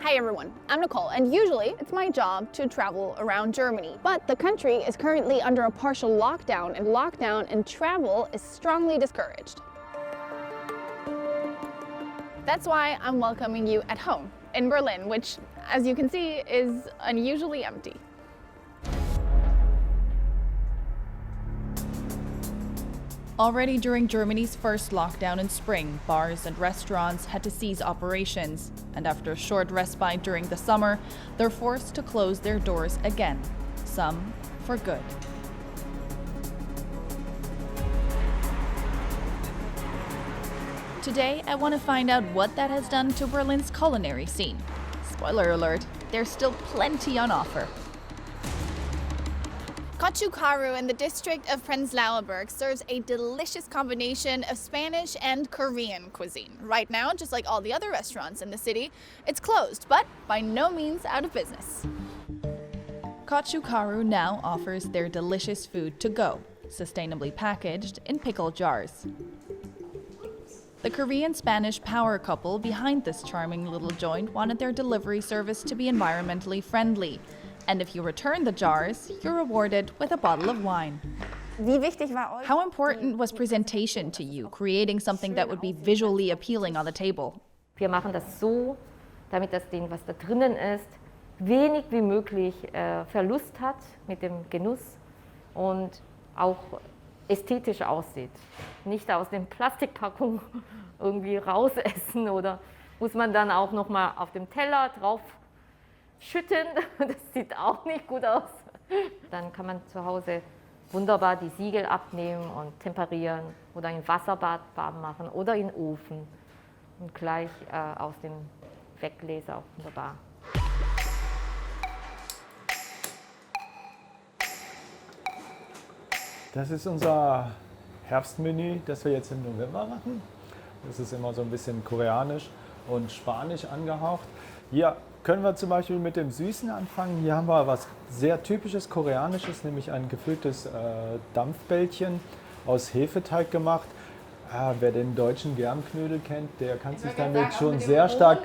Hi everyone, I'm Nicole, and usually it's my job to travel around Germany. But the country is currently under a partial lockdown, and travel is strongly discouraged. That's why I'm welcoming you at home in Berlin, which, as you can see, is unusually empty. Already during Germany's first lockdown in spring, bars and restaurants had to cease operations. And after a short respite during the summer, they're forced to close their doors again, some for good. Today, I want to find out what that has done to Berlin's culinary scene. Spoiler alert, there's still plenty on offer. Kotchukaru in the district of Prenzlauer Berg serves a delicious combination of Spanish and Korean cuisine. Right now, just like all the other restaurants in the city, it's closed, but by no means out of business. Kotchukaru now offers their delicious food to go, sustainably packaged in pickle jars. The Korean-Spanish power couple behind this charming little joint wanted their delivery service to be environmentally friendly. And if you return the jars, you're rewarded with a bottle of wine. How important was presentation to you, creating something that would be visually appealing on the table? Wir machen das so, damit das Ding, was da drinnen ist, wenig wie möglich Verlust hat mit dem Genuss und auch ästhetisch aussieht. Nicht aus den Plastikpackungen irgendwie rausessen oder muss man dann auch noch mal auf dem Teller drauf schütten, das sieht auch nicht gut aus. Dann kann man zu Hause wunderbar die Siegel abnehmen und temperieren oder in Wasserbad warm machen oder in den Ofen und gleich aus dem Weggläser auch wunderbar. Das ist unser Herbstmenü, das wir jetzt im November machen. Das ist immer so ein bisschen koreanisch und spanisch angehaucht. Hier können wir zum Beispiel mit dem Süßen anfangen. Hier haben wir was sehr typisches Koreanisches, nämlich ein gefülltes Dampfbällchen aus Hefeteig gemacht. Wer den deutschen Germknödel kennt, der kann sich damit schon sehr stark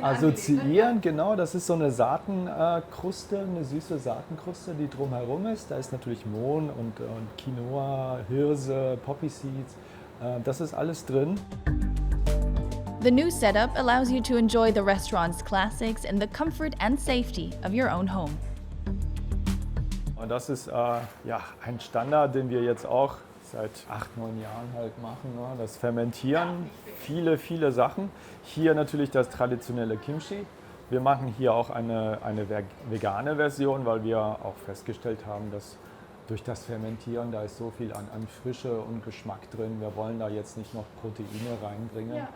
assoziieren. Genau, das ist so eine Saatenkruste, eine süße Saatenkruste, die drumherum ist. Da ist natürlich Mohn und Quinoa, Hirse, Poppy Seeds. Das ist alles drin. The new setup allows you to enjoy the restaurant's classics in the comfort and safety of your own home. Und das ist ein Standard, den wir jetzt auch seit 8, 9 Jahren halt machen. Ne? Das Fermentieren, viele Sachen. Hier natürlich das traditionelle Kimchi. Wir machen hier auch eine vegane Version, weil wir auch festgestellt haben, dass durch das Fermentieren, da ist so viel an Frische und Geschmack drin. Wir wollen da jetzt nicht noch Proteine reinbringen. Ja.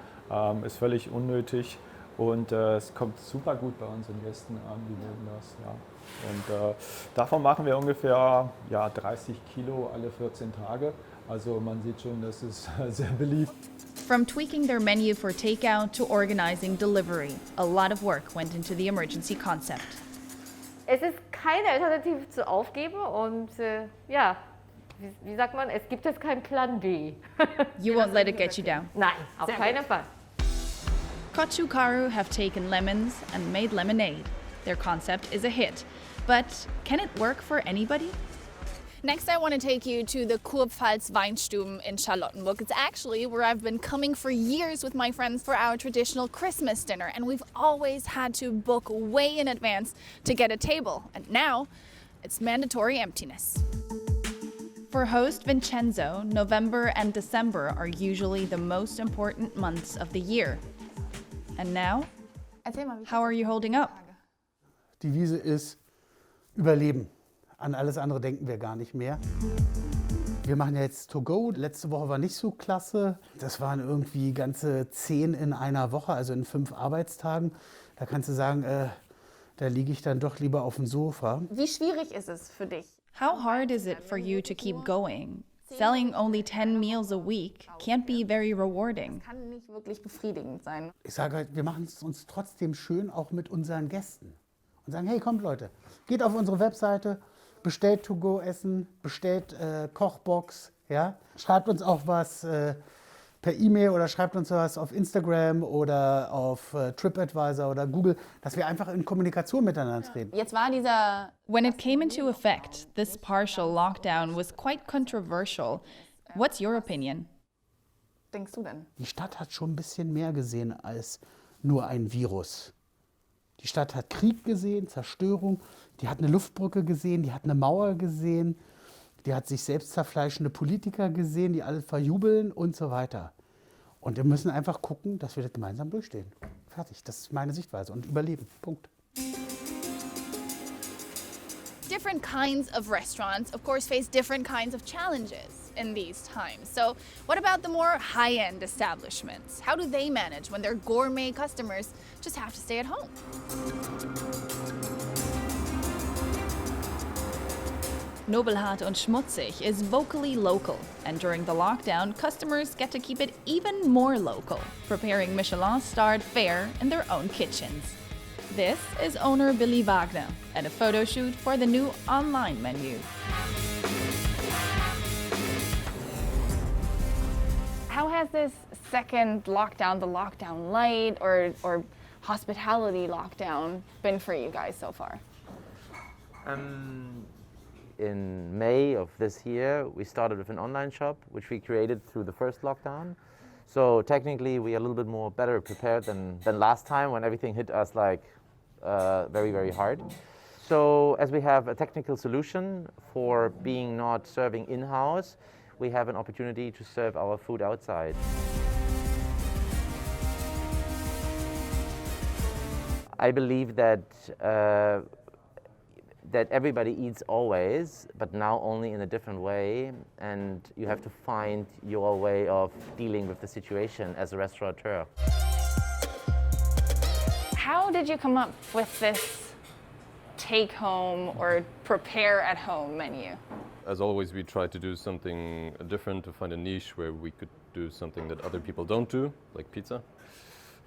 Ist völlig unnötig und es kommt super gut bei unseren Gästen an, die mögen das. Ja. Und davon machen wir ungefähr 30 Kilo alle 14 Tage. Also man sieht schon, das ist sehr beliebt. From tweaking their menu for takeout to organizing delivery, a lot of work went into the emergency concept. Es ist keine Alternative zu aufgeben und wie sagt man, es gibt jetzt keinen Plan B. You won't let it get you down. Nein, auf keinen Fall. Kotchukaru have taken lemons and made lemonade. Their concept is a hit, but can it work for anybody? Next, I want to take you to the Kurpfalz Weinstuben in Charlottenburg. It's actually where I've been coming for years with my friends for our traditional Christmas dinner, and we've always had to book way in advance to get a table. And now, it's mandatory emptiness. For host Vincenzo, November and December are usually the most important months of the year. And now, how are you holding up? Die Devise ist Überleben. An alles andere denken wir gar nicht mehr. Wir machen ja jetzt To Go. Letzte Woche war nicht so klasse. Das waren irgendwie ganze 10 in einer Woche, also in 5 Arbeitstagen. Da kannst du sagen, da liege ich dann doch lieber auf dem Sofa. Wie schwierig ist es für dich? How hard is it for you to keep going? Selling only 10 meals a week can't be very rewarding. Das kann nicht wirklich befriedigend sein. Ich sage halt, wir machen es uns trotzdem schön, auch mit unseren Gästen. Und sagen, hey, kommt Leute, geht auf unsere Webseite, bestellt To-Go-Essen, bestellt Kochbox, ja? Schreibt uns auch was, per E-Mail oder schreibt uns was auf Instagram oder auf TripAdvisor oder Google, dass wir einfach in Kommunikation miteinander treten. Jetzt war dieser When it came into effect, this partial lockdown was quite controversial. What's your opinion? denkst du denn? Die Stadt hat schon ein bisschen mehr gesehen als nur ein Virus. Die Stadt hat Krieg gesehen, Zerstörung, die hat eine Luftbrücke gesehen, die hat eine Mauer gesehen, die hat sich selbst zerfleischende Politiker gesehen, die alle verjubeln und so weiter. Und wir müssen einfach gucken, dass wir das gemeinsam durchstehen. Fertig, das ist meine Sichtweise und überleben, Punkt. Different kinds of restaurants, of course, face different kinds of challenges in these times. So, what about the more high-end establishments? How do they manage when their gourmet customers just have to stay at home? Nobelhart und Schmutzig is vocally local, and during the lockdown, customers get to keep it even more local, preparing Michelin-starred fare in their own kitchens. This is owner Billy Wagner at a photo shoot for the new online menu. How has this second lockdown, the lockdown light or hospitality lockdown, been for you guys so far? In May of this year, we started with an online shop, which we created through the first lockdown. So technically, we are a little bit more better prepared than last time when everything hit us like very, very hard. So as we have a technical solution for being not serving in-house, we have an opportunity to serve our food outside. I believe that that everybody eats always, but now only in a different way, and you have to find your way of dealing with the situation as a restaurateur. How did you come up with this take-home or prepare-at-home menu? As always, we try to do something different, to find a niche where we could do something that other people don't do, like pizza,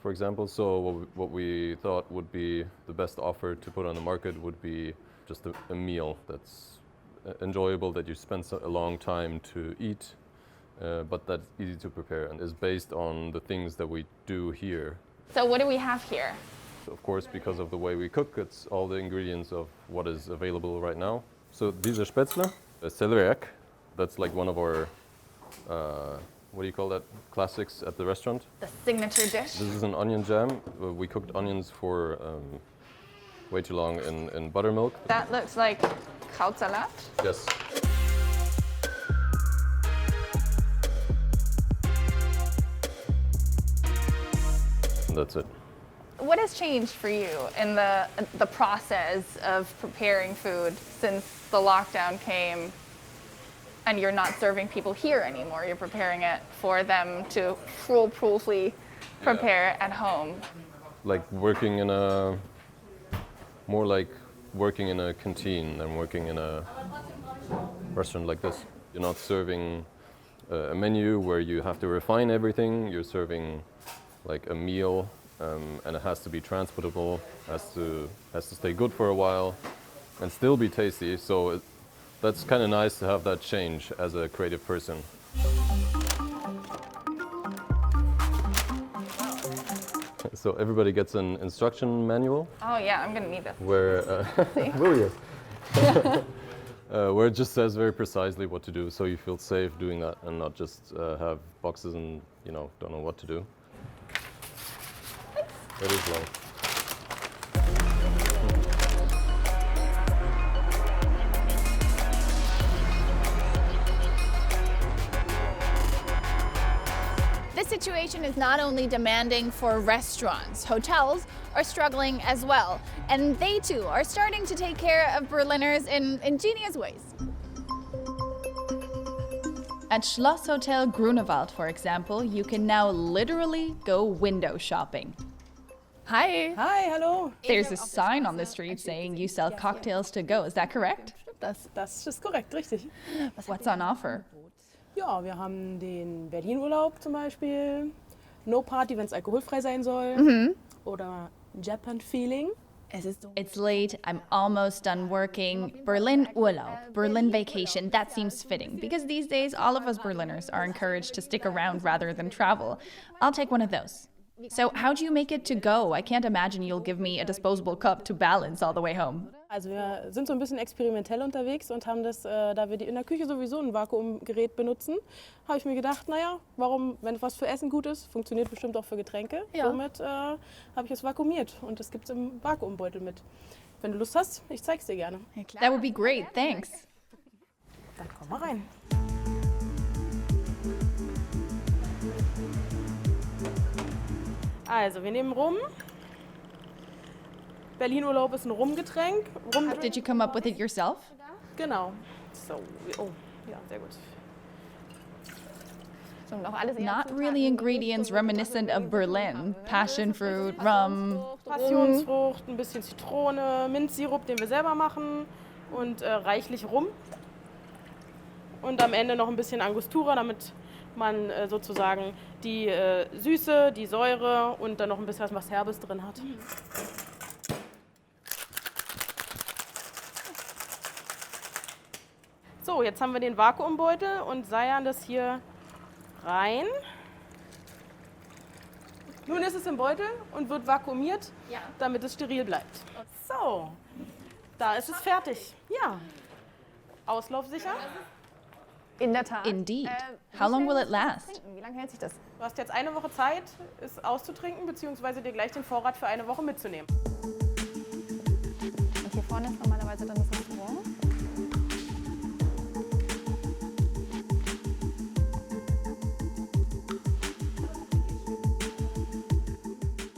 for example. So what we thought would be the best offer to put on the market would be just a meal that's enjoyable, that you spend a long time to eat, but that's easy to prepare and is based on the things that we do here. So what do we have here? Of course, because of the way we cook, it's all the ingredients of what is available right now. So these are spätzle, Celeriac. That's like one of our, what do you call that, classics at the restaurant. The signature dish? This is an onion jam. We cooked onions for way too long in buttermilk. That looks like Krautsalat. Yes. And that's it. What has changed for you in the process of preparing food since the lockdown came and you're not serving people here anymore? You're preparing it for them to foolproofly prepare at home. Like working in a, more like working in a canteen than working in a restaurant like this. You're not serving a menu where you have to refine everything. You're serving like a meal, and it has to be transportable, has to stay good for a while, and still be tasty. So that's kind of nice to have that change as a creative person. So everybody gets an instruction manual. Oh yeah, I'm gonna need this. Where where it just says very precisely what to do, so you feel safe doing that and not just have boxes and don't know what to do. It is long. This situation is not only demanding for restaurants, hotels are struggling as well. And they too are starting to take care of Berliners in ingenious ways. At Schloss Hotel Grunewald, for example, you can now literally go window shopping. Hi. Hi, hallo. There's a sign on the street saying you sell cocktails to go. Is that correct? Das ist korrekt, richtig. What's on offer? Ja, wir haben den Berlin-Urlaub zum Beispiel. No Party, wenn es alkoholfrei sein soll. Oder Japan Feeling. It's late, I'm almost done working. Berlin Urlaub, Berlin vacation, that seems fitting because these days all of us Berliners are encouraged to stick around rather than travel. I'll take one of those. So how do you make it to go? I can't imagine you'll give me a disposable cup to balance all the way home. Also wir sind so ein bisschen experimentell unterwegs und haben das, da wir in der Küche sowieso ein Vakuumgerät benutzen, habe ich mir gedacht, naja, warum, wenn was für Essen gut ist, funktioniert bestimmt auch für Getränke. Ja. Somit habe ich es vakuumiert und es gibt es im Vakuumbeutel mit. Wenn du Lust hast, ich zeig's dir gerne. That would be great, thanks. Dann komm mal rein. Also, wir nehmen Rum. Berlin-Urlaub ist ein Rumgetränk. Did you come up with it yourself? Genau. So, oh, ja, sehr gut. Not really ingredients reminiscent of Berlin. Passion fruit, rum. Passionsfrucht, ein bisschen Zitrone, Minzsirup, den wir selber machen und reichlich Rum. Und am Ende noch ein bisschen Angostura, damit man sozusagen die Süße, die Säure und dann noch ein bisschen was Herbes drin hat. So, jetzt haben wir den Vakuumbeutel und seiern das hier rein. Nun ist es im Beutel und wird vakuumiert, damit es steril bleibt. So, da ist es fertig. Ja, auslaufsicher. In der Tat. Indeed. How long will it last? Wie lange hält sich das? Du hast jetzt eine Woche Zeit, es auszutrinken, beziehungsweise dir gleich den Vorrat für eine Woche mitzunehmen. Und hier vorne ist normalerweise dann das Restaurant.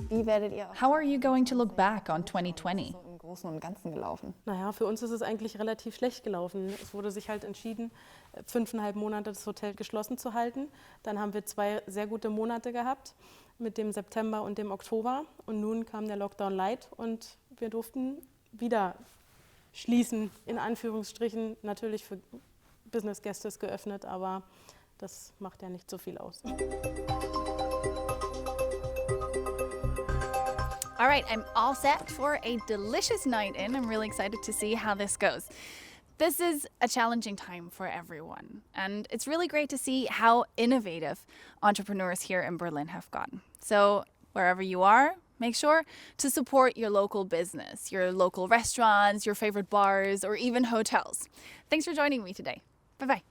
Wie werdet ihr How are you going to look back on 2020? im Großen und Ganzen gelaufen? Naja, für uns ist es eigentlich relativ schlecht gelaufen. Es wurde sich halt entschieden, 5,5 Monate das Hotel geschlossen zu halten. Dann haben wir 2 sehr gute Monate gehabt mit dem September und dem Oktober. Und nun kam der Lockdown Light und wir durften wieder schließen, in Anführungsstrichen. Natürlich für Business-Gäste ist geöffnet, aber das macht ja nicht so viel aus. All right, I'm all set for a delicious night in. I'm really excited to see how this goes. This is a challenging time for everyone, and it's really great to see how innovative entrepreneurs here in Berlin have gotten. So, wherever you are, make sure to support your local business, your local restaurants, your favorite bars, or even hotels. Thanks for joining me today. Bye-bye.